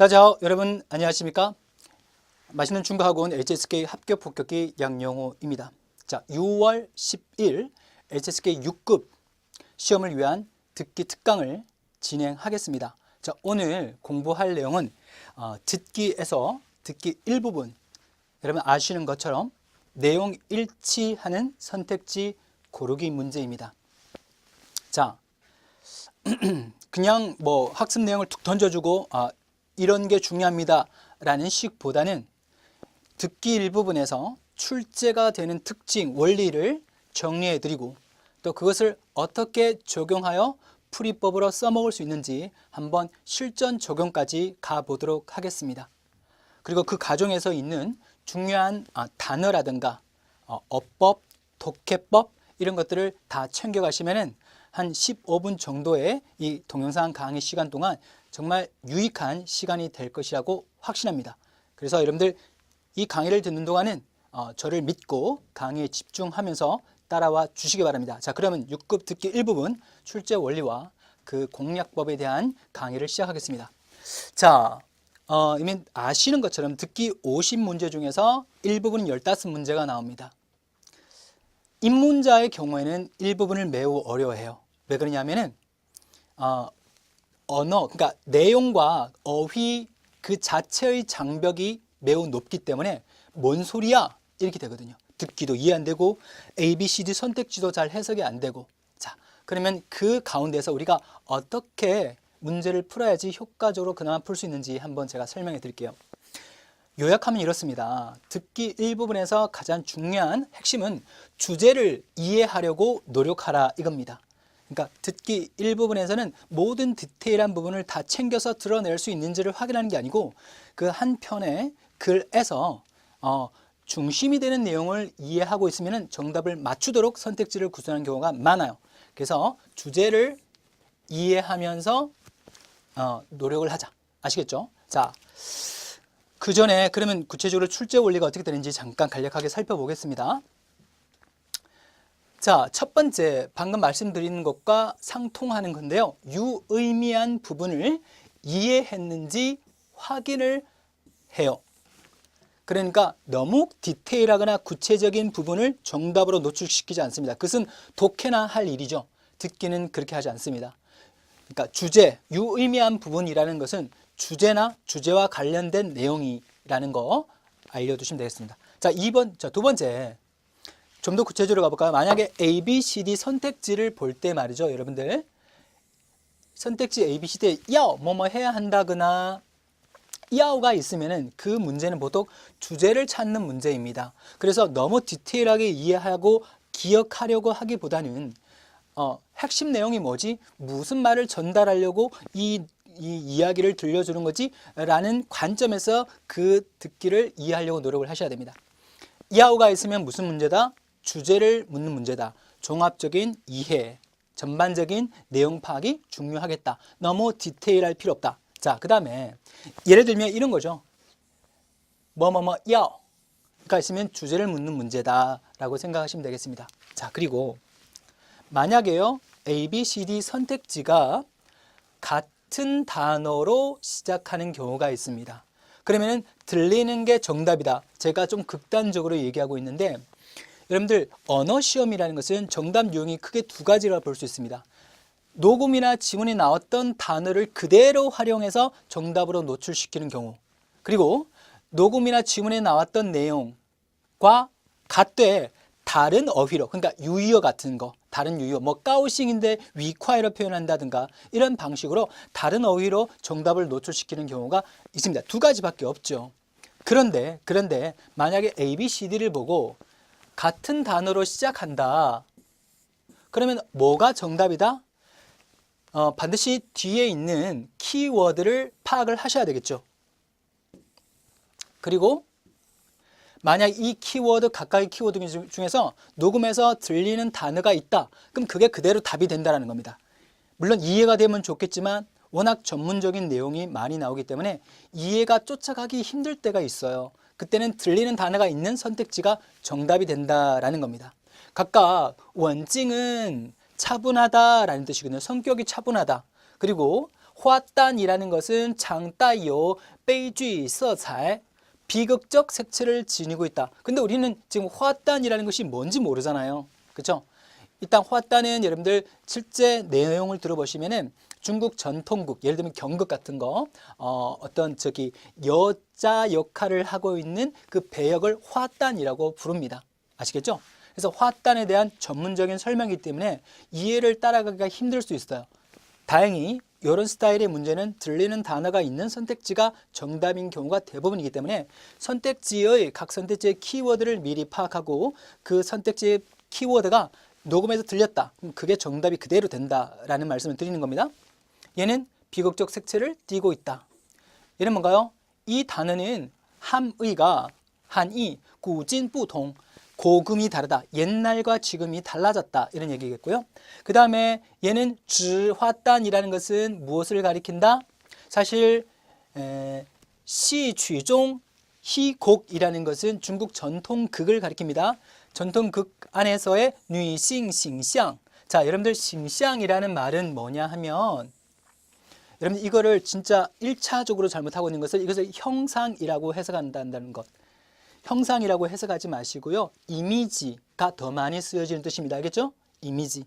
다자오 여러분 안녕하십니까? 맛있는 중국학원 HSK 합격 복격기 양영호입니다. 자, 6월 10일 HSK 6급 시험을 위한 듣기 특강을 진행하겠습니다. 자, 오늘 공부할 내용은 듣기에서 듣기 일부분, 여러분 아시는 것처럼 내용 일치하는 선택지 고르기 문제입니다. 자, 그냥 뭐 학습 내용을 툭 던져주고 이런 게 중요합니다 라는 식보다는 듣기 일부분에서 출제가 되는 특징, 원리를 정리해 드리고 또 그것을 어떻게 적용하여 풀이법으로 써먹을 수 있는지 한번 실전 적용까지 가보도록 하겠습니다. 그리고 그 과정에서 있는 중요한 단어라든가 어법, 독해법 이런 것들을 다 챙겨가시면은 한 15분 정도의 이 동영상 강의 시간 동안 정말 유익한 시간이 될 것이라고 확신합니다. 그래서 여러분들 이 강의를 듣는 동안은 저를 믿고 강의에 집중하면서 따라와 주시기 바랍니다. 자, 그러면 6급 듣기 일부분 출제 원리와 그 공략법에 대한 강의를 시작하겠습니다. 자, 이미 아시는 것처럼 듣기 50문제 중에서 일부분 15문제가 나옵니다. 입문자의 경우에는 일부분을 매우 어려워해요. 왜 그러냐면은 언어, 그러니까 내용과 어휘 그 자체의 장벽이 매우 높기 때문에 뭔 소리야? 이렇게 되거든요. 듣기도 이해 안 되고 A, B, C, D 선택지도 잘 해석이 안 되고. 자, 그러면 그 가운데서 우리가 어떻게 문제를 풀어야지 효과적으로 그나마 풀 수 있는지 한번 제가 설명해 드릴게요. 요약하면 이렇습니다. 듣기 일부분에서 가장 중요한 핵심은 주제를 이해하려고 노력하라 이겁니다. 그러니까 듣기 일부분에서는 모든 디테일한 부분을 다 챙겨서 드러낼 수 있는지를 확인하는 게 아니고 그 한 편의 글에서 중심이 되는 내용을 이해하고 있으면 정답을 맞추도록 선택지를 구성하는 경우가 많아요. 그래서 주제를 이해하면서 노력을 하자. 아시겠죠? 자, 그 전에 그러면 구체적으로 출제 원리가 어떻게 되는지 잠깐 간략하게 살펴보겠습니다. 자, 첫 번째 방금 말씀드리는 것과 상통하는 건데요. 유의미한 부분을 이해했는지 확인을 해요. 그러니까 너무 디테일하거나 구체적인 부분을 정답으로 노출시키지 않습니다. 그것은 독해나 할 일이죠. 듣기는 그렇게 하지 않습니다. 그러니까 주제, 유의미한 부분이라는 것은 주제나 주제와 관련된 내용이라는 거 알려두시면 되겠습니다. 자, 두 번째. 좀 더 구체적으로 가볼까요? 만약에 A, B, C, D 선택지를 볼 때 말이죠. 여러분들 선택지 A, B, C, D 야오 뭐뭐 해야 한다거나 야오가 있으면은 그 문제는 보통 주제를 찾는 문제입니다. 그래서 너무 디테일하게 이해하고 기억하려고 하기보다는 핵심 내용이 뭐지? 무슨 말을 전달하려고 이 이야기를 들려주는 거지? 라는 관점에서 그 듣기를 이해하려고 노력을 하셔야 됩니다. 야오가 있으면 무슨 문제다? 주제를 묻는 문제다. 종합적인 이해, 전반적인 내용 파악이 중요하겠다. 너무 디테일할 필요 없다. 자, 그 다음에 예를 들면 이런 거죠. 야오가 있으면 주제를 묻는 문제다 라고 생각하시면 되겠습니다. 자, 그리고 만약에요 A, B, C, D 선택지가 같은 단어로 시작하는 경우가 있습니다. 그러면 들리는 게 정답이다. 제가 좀 극단적으로 얘기하고 있는데 여러분들 언어 시험이라는 것은 정답 유형이 크게 두 가지라 볼 수 있습니다. 녹음이나 지문이 나왔던 단어를 그대로 활용해서 정답으로 노출시키는 경우, 그리고 녹음이나 지문에 나왔던 내용과 같되 다른 어휘로, 그러니까 유의어 같은 거, 다른 유의어, 뭐 까우싱인데 위콰이로 표현한다든가 이런 방식으로 다른 어휘로 정답을 노출시키는 경우가 있습니다. 두 가지밖에 없죠. 그런데 만약에 A, B, C, D를 보고 같은 단어로 시작한다. 그러면 뭐가 정답이다? 반드시 뒤에 있는 키워드를 파악을 하셔야 되겠죠. 그리고 만약 이 키워드, 가까이 키워드 중에서 녹음해서 들리는 단어가 있다. 그럼 그게 그대로 답이 된다는 겁니다. 물론 이해가 되면 좋겠지만 워낙 전문적인 내용이 많이 나오기 때문에 이해가 쫓아가기 힘들 때가 있어요. 그때는 들리는 단어가 있는 선택지가 정답이 된다라는 겁니다. 각각 원징은 차분하다라는 뜻이거든요. 성격이 차분하다. 그리고 화단이라는 것은 장따요 悲剧色彩 비극적 색채를 지니고 있다. 근데 우리는 지금 화단이라는 것이 뭔지 모르잖아요. 그렇죠? 일단 화단은 여러분들 실제 내용을 들어보시면은 중국 전통극, 예를 들면 경극 같은 거, 어떤 여자 역할을 하고 있는 그 배역을 화단이라고 부릅니다. 아시겠죠? 그래서 화단에 대한 전문적인 설명이기 때문에 이해를 따라가기가 힘들 수 있어요. 다행히 이런 스타일의 문제는 들리는 단어가 있는 선택지가 정답인 경우가 대부분이기 때문에 각 선택지의 키워드를 미리 파악하고 그 선택지의 키워드가 녹음에서 들렸다. 그럼 그게 정답이 그대로 된다라는 말씀을 드리는 겁니다. 얘는 비극적 색채를 띠고 있다. 얘는 뭔가요? 이 단어는 함의가 한이 구진부통 고금이 다르다. 옛날과 지금이 달라졌다. 이런 얘기겠고요. 그 다음에 얘는 즈화단이라는 것은 무엇을 가리킨다? 사실 시취종 희곡이라는 것은 중국 전통극을 가리킵니다. 전통극 안에서의女性 形象. 자, 여러분들 形象이라는 말은 뭐냐 하면 여러분 이거를 진짜 1차적으로 잘못하고 있는 것을 이것을 형상이라고 해석한다는 것. 형상이라고 해석하지 마시고요. 이미지가 더 많이 쓰여지는 뜻입니다. 알겠죠? 이미지.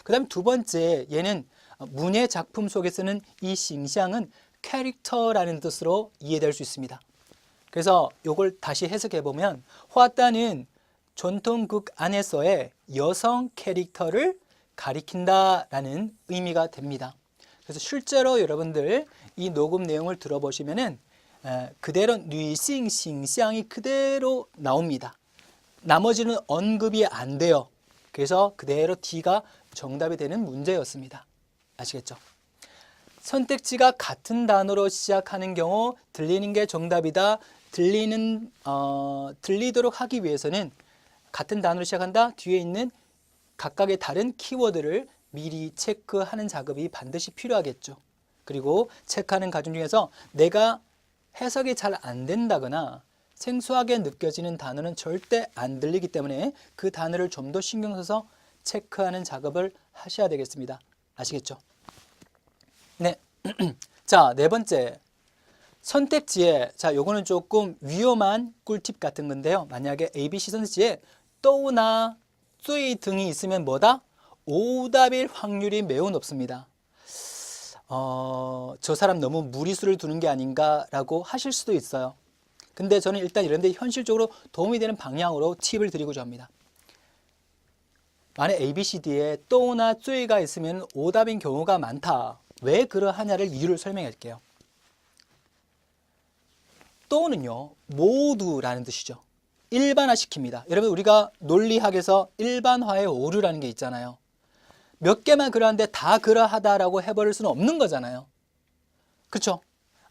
그 다음에 두 번째, 얘는 문예 작품 속에 쓰는 이 싱샹은 캐릭터라는 뜻으로 이해될 수 있습니다. 그래서 이걸 다시 해석해 보면 화단은 전통극 안에서의 여성 캐릭터를 가리킨다라는 의미가 됩니다. 그래서 실제로 여러분들 이 녹음 내용을 들어보시면은 그대로 女性 形象이 그대로 나옵니다. 나머지는 언급이 안 돼요. 그래서 그대로 D가 정답이 되는 문제였습니다. 아시겠죠? 선택지가 같은 단어로 시작하는 경우 들리는 게 정답이다. 들리도록 하기 위해서는 같은 단어로 시작한다. 뒤에 있는 각각의 다른 키워드를 미리 체크하는 작업이 반드시 필요하겠죠. 그리고 체크하는 과정 중에서 내가 해석이 잘 안 된다거나 생소하게 느껴지는 단어는 절대 안 들리기 때문에 그 단어를 좀 더 신경 써서 체크하는 작업을 하셔야 되겠습니다. 아시겠죠? 네. 자, 네 번째. 선택지에, 자, 요거는 조금 위험한 꿀팁 같은 건데요. 만약에 ABC 선택지에 또나 쯔이 등이 있으면 뭐다? 오답일 확률이 매우 높습니다. 저 사람 너무 무리수를 두는 게 아닌가라고 하실 수도 있어요. 근데 저는 일단 이런데 현실적으로 도움이 되는 방향으로 팁을 드리고자 합니다. 만약 ABCD에 또나 쯔이가 있으면 오답인 경우가 많다. 왜 그러하냐를 이유를 설명할게요. 또는요, 모두라는 뜻이죠. 일반화시킵니다. 여러분 우리가 논리학에서 일반화의 오류라는 게 있잖아요. 몇 개만 그러한데 다 그러하다라고 해버릴 수는 없는 거잖아요. 그렇죠?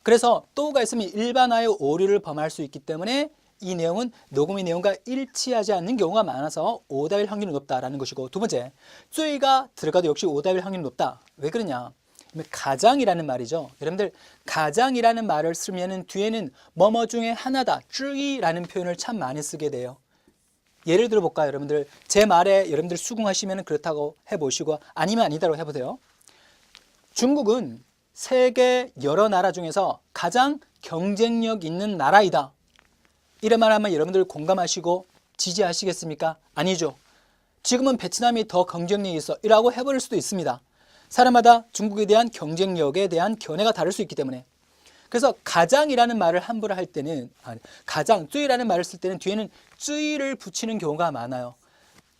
그래서 또가 있으면 일반화의 오류를 범할 수 있기 때문에 이 내용은 녹음의 내용과 일치하지 않는 경우가 많아서 오답일 확률이 높다라는 것이고, 두 번째, 쯔이가 들어가도 역시 오답일 확률이 높다. 왜 그러냐? 가장이라는 말이죠. 여러분들 가장이라는 말을 쓰면 뒤에는 뭐뭐 중에 하나다, 쯔이라는 표현을 참 많이 쓰게 돼요. 예를 들어 볼까요? 여러분들 제 말에 여러분들 수긍하시면 그렇다고 해보시고 아니면 아니다라고 해보세요. 중국은 세계 여러 나라 중에서 가장 경쟁력 있는 나라이다. 이런 말 하면 여러분들 공감하시고 지지하시겠습니까? 아니죠. 지금은 베트남이 더 경쟁력이 있어 이라고 해버릴 수도 있습니다. 사람마다 중국에 대한 경쟁력에 대한 견해가 다를 수 있기 때문에. 그래서 가장이라는 말을 함부로 할 때는 가장, 쯔이라는 말을 쓸 때는 뒤에는 쯔이를 붙이는 경우가 많아요.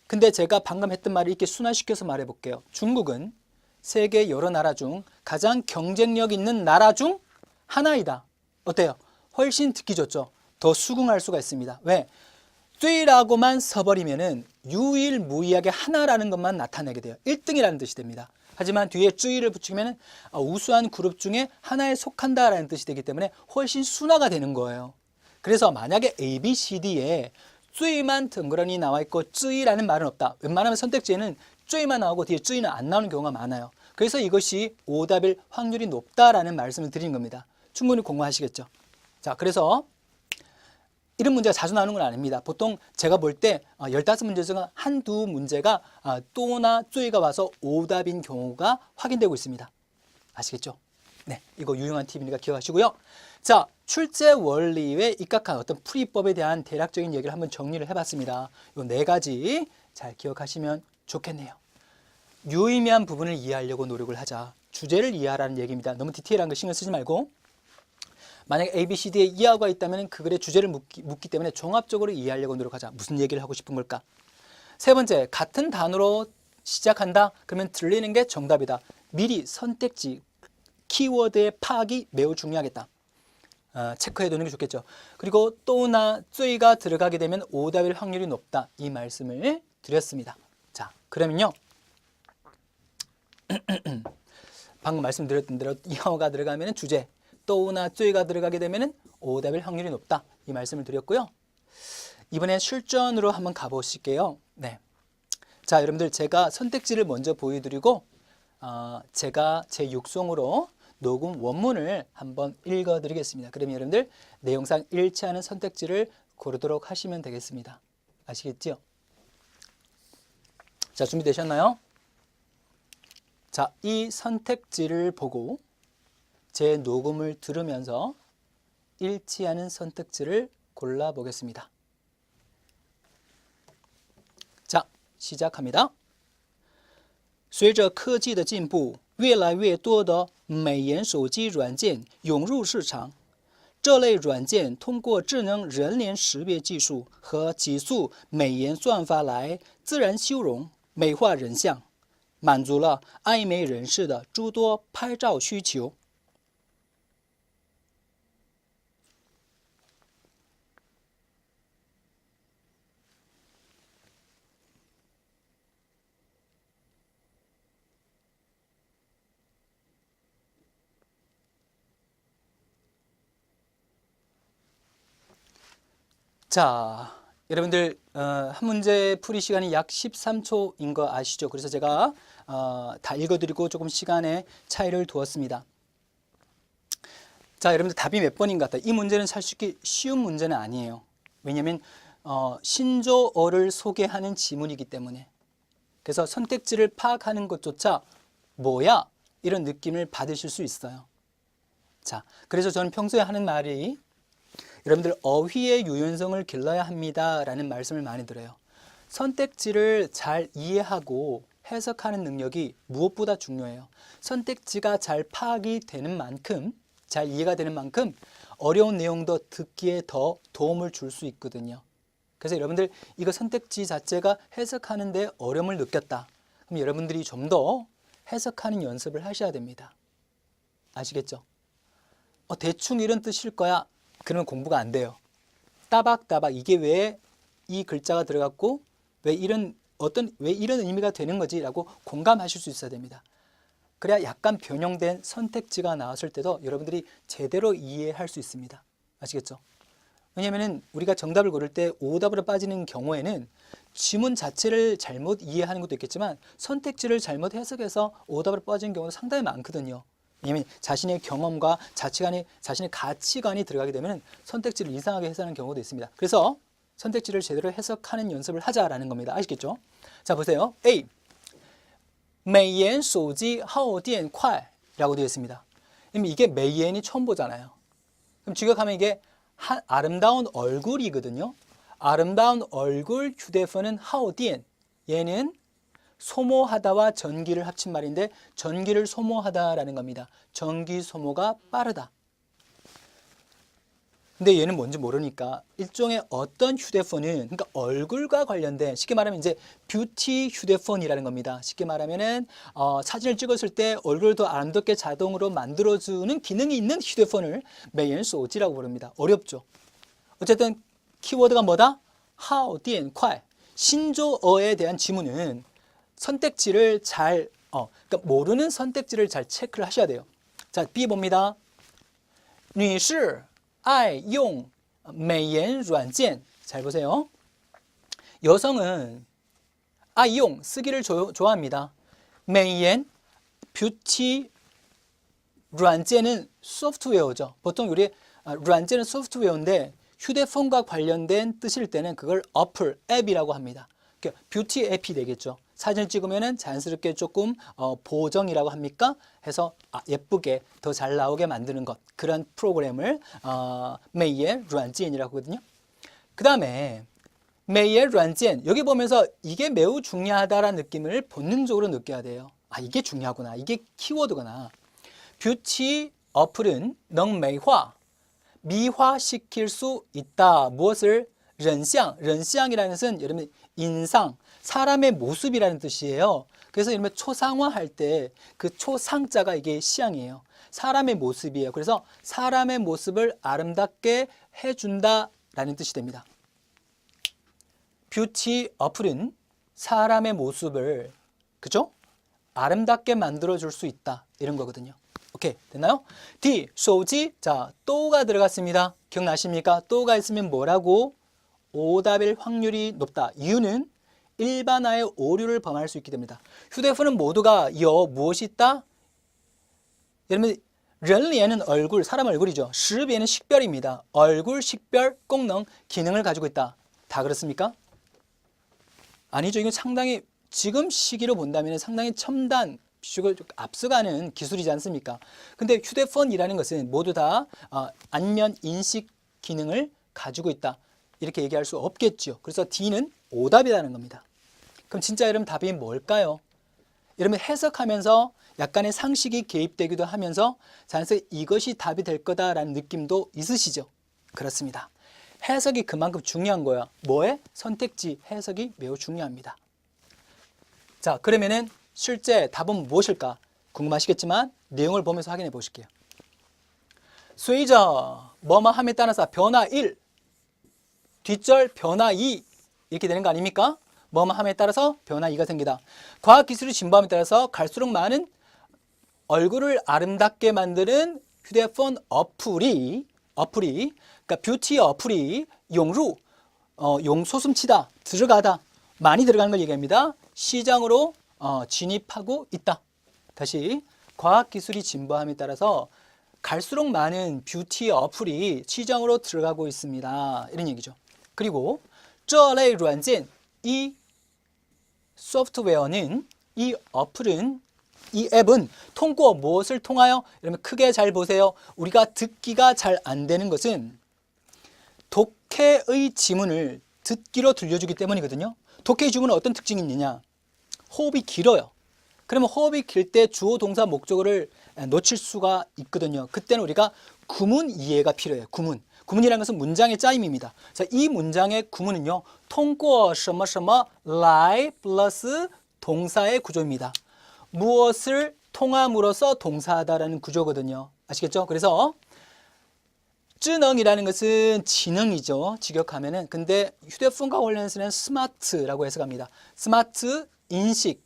근데 제가 방금 했던 말을 이렇게 순화시켜서 말해 볼게요. 중국은 세계 여러 나라 중 가장 경쟁력 있는 나라 중 하나이다. 어때요? 훨씬 듣기 좋죠. 더 수긍할 수가 있습니다. 왜? 쯔이라고만 써버리면은 유일무이하게 하나라는 것만 나타내게 돼요. 1등이라는 뜻이 됩니다. 하지만 뒤에 쯔이를 붙이면 우수한 그룹 중에 하나에 속한다라는 뜻이 되기 때문에 훨씬 순화가 되는 거예요. 그래서 만약에 A, B, C, D에 쯔이만 덩그러니 나와 있고 쯔이라는 말은 없다. 웬만하면 선택지에는 쯔이만 나오고 뒤에 쯔이는 안 나오는 경우가 많아요. 그래서 이것이 오답일 확률이 높다라는 말씀을 드리는 겁니다. 충분히 공부하시겠죠? 자, 그래서 이런 문제가 자주 나오는 건 아닙니다. 보통 제가 볼 때 15문제 중 한두 문제가 또나 쯔이가 와서 오답인 경우가 확인되고 있습니다. 아시겠죠? 네, 이거 유용한 팁이니까 기억하시고요. 자, 출제 원리에 입각한 어떤 풀이법에 대한 대략적인 얘기를 한번 정리를 해봤습니다. 이 네 가지 잘 기억하시면 좋겠네요. 유의미한 부분을 이해하려고 노력을 하자. 주제를 이해하라는 얘기입니다. 너무 디테일한 거 신경 쓰지 말고 만약에 A, B, C, D에 이하가 있다면 그 글의 주제를 묻기 때문에 종합적으로 이해하려고 노력하자. 무슨 얘기를 하고 싶은 걸까? 세 번째, 같은 단어로 시작한다? 그러면 들리는 게 정답이다. 미리 선택지, 키워드의 파악이 매우 중요하겠다. 체크해 두는 게 좋겠죠. 그리고 또나 쯔이가 들어가게 되면 오답일 확률이 높다. 이 말씀을 드렸습니다. 자, 그러면요. 방금 말씀드렸던 대로 이하가 들어가면 주제, 또나 쯔이가 들어가게 되면 오답일 확률이 높다. 이 말씀을 드렸고요. 이번엔 실전으로 한번 가보실게요. 네. 자, 여러분들 제가 선택지를 먼저 보여드리고 제가 제 육성으로 녹음 원문을 한번 읽어드리겠습니다. 그러면 여러분들 내용상 일치하는 선택지를 고르도록 하시면 되겠습니다. 아시겠죠? 자, 준비되셨나요? 자, 이 선택지를 보고 제 녹음을 들으면서 일치하는 선택지를 골라보겠습니다. 자, 시작합니다. 随着科技的进步，越来越多的美颜手机软件涌入市场。这类软件通过智能人脸识别技术和极速美颜算法来自然修容、美化人像，满足了爱美人士的诸多拍照需求。 자, 여러분들 한 문제 풀이 시간이 약 13초인 거 아시죠? 그래서 제가 다 읽어드리고 조금 시간의 차이를 두었습니다. 자, 여러분들 답이 몇 번인 것 같아요? 이 문제는 사실 쉬운 문제는 아니에요. 왜냐하면 신조어를 소개하는 지문이기 때문에. 그래서 선택지를 파악하는 것조차 뭐야? 이런 느낌을 받으실 수 있어요. 자, 그래서 저는 평소에 하는 말이 여러분들 어휘의 유연성을 길러야 합니다 라는 말씀을 많이 들어요. 선택지를 잘 이해하고 해석하는 능력이 무엇보다 중요해요. 선택지가 잘 파악이 되는 만큼, 잘 이해가 되는 만큼 어려운 내용도 듣기에 더 도움을 줄 수 있거든요. 그래서 여러분들 이거 선택지 자체가 해석하는 데 어려움을 느꼈다. 그럼 여러분들이 좀 더 해석하는 연습을 하셔야 됩니다. 아시겠죠? 대충 이런 뜻일 거야. 그러면 공부가 안 돼요. 따박따박 이게 왜 이 글자가 들어갔고 왜 이런 의미가 되는 거지라고 공감하실 수 있어야 됩니다. 그래야 약간 변형된 선택지가 나왔을 때도 여러분들이 제대로 이해할 수 있습니다. 아시겠죠? 왜냐하면 우리가 정답을 고를 때 오답으로 빠지는 경우에는 지문 자체를 잘못 이해하는 것도 있겠지만 선택지를 잘못 해석해서 오답으로 빠지는 경우도 상당히 많거든요. 왜냐하면 자신의 경험과 자신의 가치관이 들어가게 되면 선택지를 이상하게 해석하는 경우도 있습니다. 그래서 선택지를 제대로 해석하는 연습을 하자라는 겁니다. 아시겠죠? 자, 보세요. A. 美颜手机耗电快라고 되어 있습니다. 그럼 이게 美颜이 처음 보잖아요. 그럼 직역하면 이게 아름다운 얼굴이거든요. 아름다운 얼굴 휴대폰은 耗电. 얘는 소모하다와 전기를 합친 말인데 전기를 소모하다라는 겁니다. 전기 소모가 빠르다. 근데 얘는 뭔지 모르니까 일종의 어떤 휴대폰은 그러니까 얼굴과 관련된 쉽게 말하면 이제 뷰티 휴대폰이라는 겁니다. 쉽게 말하면은 사진을 찍었을 때 얼굴을 더 아름답게 자동으로 만들어주는 기능이 있는 휴대폰을 美颜手机라고 부릅니다. 어렵죠. 어쨌든 키워드가 뭐다? 耗电快. 신조어에 대한 지문은 선택지를 그러니까 모르는 선택지를 잘 체크를 하셔야 돼요. 자, B 봅니다. 女士爱用美颜软件. 잘 보세요. 여성은 爱用 쓰기를 좋아합니다. 美颜 뷰티 软件은 소프트웨어죠. 보통 우리 软件은 소프트웨어인데 휴대폰과 관련된 뜻일 때는 그걸 어플, 앱이라고 합니다. 그러니까 뷰티 앱이 되겠죠. 사진을 찍으면은 자연스럽게 조금 보정이라고 합니까? 해서 예쁘게 더 잘 나오게 만드는 것. 그런 프로그램을 메이의 란지엔이라고 하거든요. 그 다음에 메이의 란지엔, 여기 보면서 이게 매우 중요하다라는 느낌을 본능적으로 느껴야 돼요. 이게 중요하구나. 이게 키워드구나. 뷰티 어플은 능메이화, 미화시킬 수 있다. 무엇을? 른샹, 른샹이라는 것은 여러분 인상, 사람의 모습이라는 뜻이에요. 그래서 이러면 초상화할 때 그 초상자가 이게 시향이에요. 사람의 모습이에요. 그래서 사람의 모습을 아름답게 해준다라는 뜻이 됩니다. 뷰티 어플은 사람의 모습을, 그죠? 아름답게 만들어줄 수 있다. 이런 거거든요. 오케이, 됐나요? D, 소지. 자, 또가 들어갔습니다. 기억나십니까? 또가 있으면 뭐라고? 오답일 확률이 높다. 이유는 일반화의 오류를 범할 수 있기 때문이다. 휴대폰은 모두가 무엇이 있다? 여러분,人脸은 얼굴, 사람 얼굴이죠. 识别는 식별입니다. 얼굴 식별功能, 기능을 가지고 있다. 다 그렇습니까? 아니죠. 이건 상당히 지금 시기로 본다면 상당히 첨단, 앞서가는 기술이지 않습니까? 근데 휴대폰이라는 것은 모두 다 안면 인식 기능을 가지고 있다. 이렇게 얘기할 수 없겠죠. 그래서 D는 오답이라는 겁니다. 그럼 진짜 여러분 답이 뭘까요? 여러분 해석하면서 약간의 상식이 개입되기도 하면서 자연스럽게 이것이 답이 될 거다라는 느낌도 있으시죠? 그렇습니다. 해석이 그만큼 중요한 거야. 뭐에? 선택지 해석이 매우 중요합니다. 자, 그러면은 실제 답은 무엇일까? 궁금하시겠지만 내용을 보면서 확인해 보실게요. 随着 뭐뭐함에 따라서 변화 1, 뒷절 변화 2 이렇게 되는 거 아닙니까? 뭐뭐함에 따라서 변화 2가 생기다. 과학기술이 진보함에 따라서 갈수록 많은 얼굴을 아름답게 만드는 휴대폰 어플이 그러니까 뷰티 어플이 용루, 용소숨치다, 들어가다, 많이 들어가는 걸 얘기합니다. 시장으로 진입하고 있다. 다시 과학기술이 진보함에 따라서 갈수록 많은 뷰티 어플이 시장으로 들어가고 있습니다. 이런 얘기죠. 그리고 这类软件, 이 소프트웨어는, 이 어플은, 이 앱은 통과 무엇을 통하여? 여러분 크게 잘 보세요. 우리가 듣기가 잘 안 되는 것은 독해의 지문을 듣기로 들려주기 때문이거든요. 독해의 지문은 어떤 특징이 있느냐? 호흡이 길어요. 그러면 호흡이 길 때 주어 동사 목적어를 놓칠 수가 있거든요. 그때는 우리가 구문 이해가 필요해요. 구문이라는 것은 문장의 짜임입니다. 자, 이 문장의 구문은요, 통과 什么什么来 플러스 동사의 구조입니다. 무엇을 통함으로써 동사하다라는 구조거든요. 아시겠죠? 그래서 智能이라는 것은 지능이죠. 직역하면은. 근데 휴대폰과 관련해서는 스마트라고 해석합니다. 스마트 인식.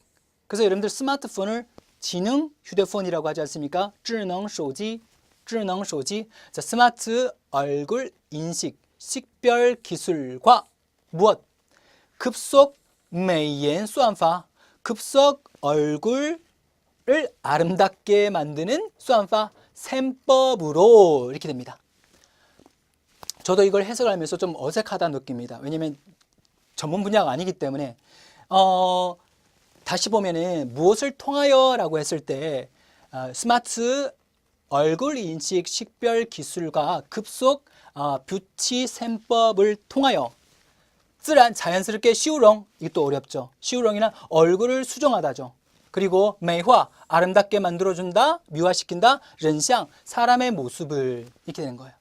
그래서 여러분들 스마트폰을 지능 휴대폰이라고 하지 않습니까? 智能手机. 자, 스마트 얼굴 인식, 식별 기술과 무엇? 급속美颜算法, 급속 얼굴을 아름답게 만드는 算法, 셈법으로 이렇게 됩니다. 저도 이걸 해석을 하면서 좀 어색하다는 느낌입니다. 왜냐하면 전문 분야가 아니기 때문에 다시 보면은 무엇을 통하여 라고 했을 때 스마트 얼굴 인식 식별 기술과 급속 뷰티 셈법을 통하여 自然 자연스럽게 시우렁, 이것도 어렵죠. 시우렁이나 얼굴을 수정하다죠. 그리고 매화 아름답게 만들어준다, 미화시킨다, 른샹 사람의 모습을 이렇게 되는 거예요.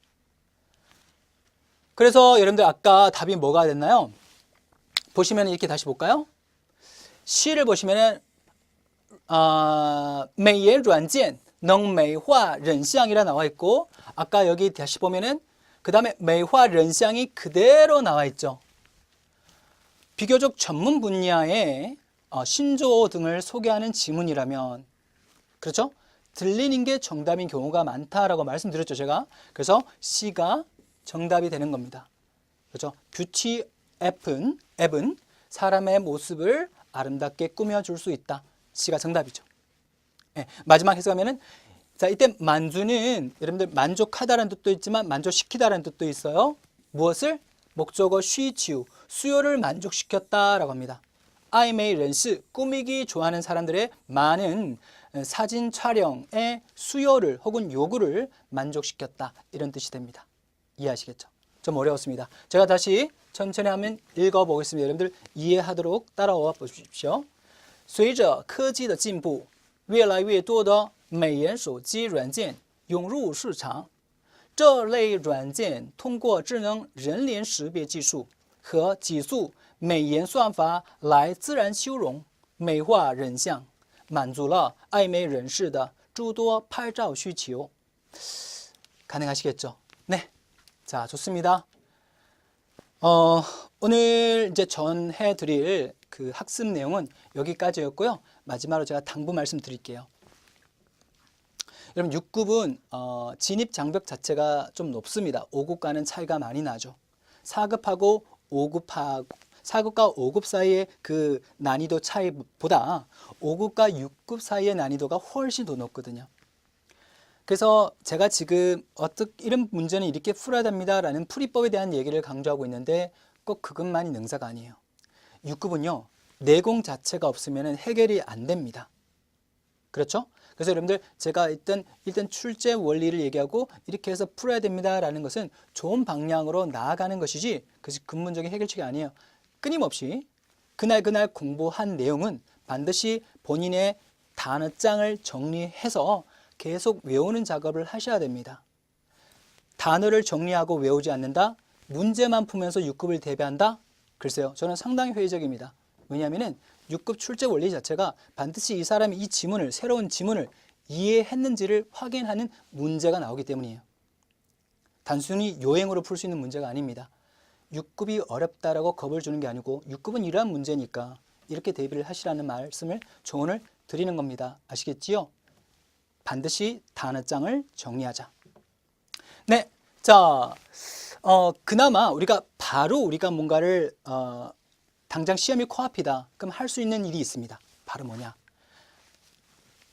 그래서 여러분들 아까 답이 뭐가 됐나요? 보시면 이렇게 다시 볼까요? 시를 보시면은 美颜软件能美化人像이라 나와 있고, 아까 여기 다시 보면은 그 다음에 美化人像이 그대로 나와 있죠. 비교적 전문 분야의 신조어 등을 소개하는 지문이라면, 그렇죠? 들리는 게 정답인 경우가 많다라고 말씀드렸죠, 제가. 그래서 C가 정답이 되는 겁니다. 그렇죠? 뷰티 앱은 사람의 모습을 아름답게 꾸며줄 수 있다. C가 정답이죠. 네, 마지막 해석하면은, 자, 이때 만주는 여러분들 만족하다라는 뜻도 있지만 만족시키다라는 뜻도 있어요. 무엇을? 목적어 쉬지우, 수요를 만족시켰다라고 합니다. 아이메이 렌스 꾸미기 좋아하는 사람들의 많은 사진 촬영의 수요를 혹은 요구를 만족시켰다. 이런 뜻이 됩니다. 이해하시겠죠? 좀 어려웠습니다. 제가 다시 천천히 한번 읽어보겠습니다. 여러분들 이해하도록 따라와 보십시오. 随着科技的进步，越来越多的美颜手机软件涌入市场。这类软件通过智能人脸识别技术和几组美颜算法来自然修容、美化人像，满足了爱美人士的诸多拍照需求。 가능하시겠죠? 네. 자, 좋습니다. 오늘 이제 전해드릴 그 학습 내용은 여기까지였고요. 마지막으로 제가 당부 말씀드릴게요. 여러분 6급은 진입 장벽 자체가 좀 높습니다. 5급과는 차이가 많이 나죠. 4급하고 5급하고 4급과 5급 사이의 그 난이도 차이보다 5급과 6급 사이의 난이도가 훨씬 더 높거든요. 그래서 제가 지금 이런 문제는 이렇게 풀어야 됩니다라는 풀이법에 대한 얘기를 강조하고 있는데 꼭 그것만이 능사가 아니에요. 6급은요. 내공 자체가 없으면 해결이 안 됩니다. 그렇죠? 그래서 여러분들 제가 일단 출제 원리를 얘기하고 이렇게 해서 풀어야 됩니다라는 것은 좋은 방향으로 나아가는 것이지 그것이 근본적인 해결책이 아니에요. 끊임없이 그날 공부한 내용은 반드시 본인의 단어장을 정리해서 계속 외우는 작업을 하셔야 됩니다. 단어를 정리하고 외우지 않는다? 문제만 풀면서 6급을 대비한다? 글쎄요. 저는 상당히 회의적입니다. 왜냐하면 6급 출제 원리 자체가 반드시 이 사람이 이 지문을, 새로운 지문을 이해했는지를 확인하는 문제가 나오기 때문이에요. 단순히 요행으로 풀 수 있는 문제가 아닙니다. 6급이 어렵다라고 겁을 주는 게 아니고 6급은 이러한 문제니까 이렇게 대비를 하시라는 말씀을 조언을 드리는 겁니다. 아시겠지요? 반드시 단어장을 정리하자. 네, 자, 그나마 우리가 뭔가를 당장 시험이 코앞이다. 그럼 할 수 있는 일이 있습니다. 바로 뭐냐?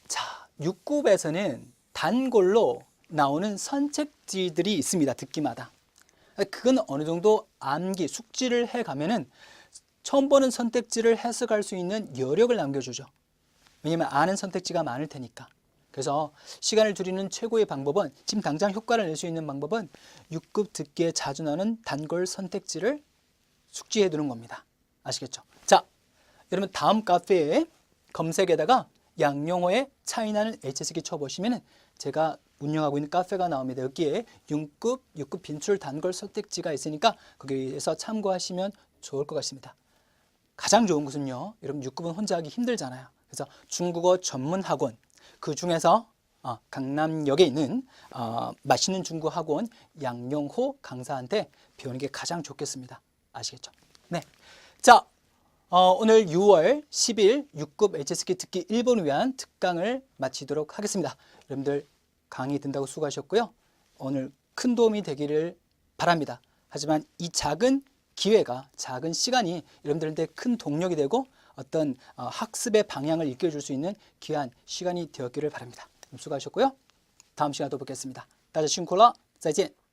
자, 6급에서는 단골로 나오는 선택지들이 있습니다. 듣기마다. 그건 어느 정도 암기, 숙지를 해가면은 처음 보는 선택지를 해석할 수 있는 여력을 남겨주죠. 왜냐하면 아는 선택지가 많을 테니까. 그래서 시간을 줄이는 최고의 방법은 지금 당장 효과를 낼 수 있는 방법은 6급 듣기에 자주 나오는 단골 선택지를 숙지해 두는 겁니다. 아시겠죠? 자, 여러분 다음 카페에 검색에다가 양용호의 차이나는 HSK 쳐보시면 제가 운영하고 있는 카페가 나옵니다. 여기에 6급 빈출 단골 선택지가 있으니까 거기에서 참고하시면 좋을 것 같습니다. 가장 좋은 것은요. 여러분 6급은 혼자 하기 힘들잖아요. 그래서 중국어 전문 학원 그 중에서 강남역에 있는 맛있는 중국어 학원 양용호 강사한테 배우는 게 가장 좋겠습니다. 아시겠죠? 네. 자, 오늘 6월 10일 6급 HSK 듣기 1번을 위한 특강을 마치도록 하겠습니다. 여러분들 강의 듣는다고 수고하셨고요. 오늘 큰 도움이 되기를 바랍니다. 하지만 이 작은 기회가, 작은 시간이 여러분들한테 큰 동력이 되고 어떤 학습의 방향을 이끌어줄 수 있는 귀한 시간이 되었기를 바랍니다. 수고하셨고요. 다음 시간에 또 뵙겠습니다. 大家辛苦了，再见。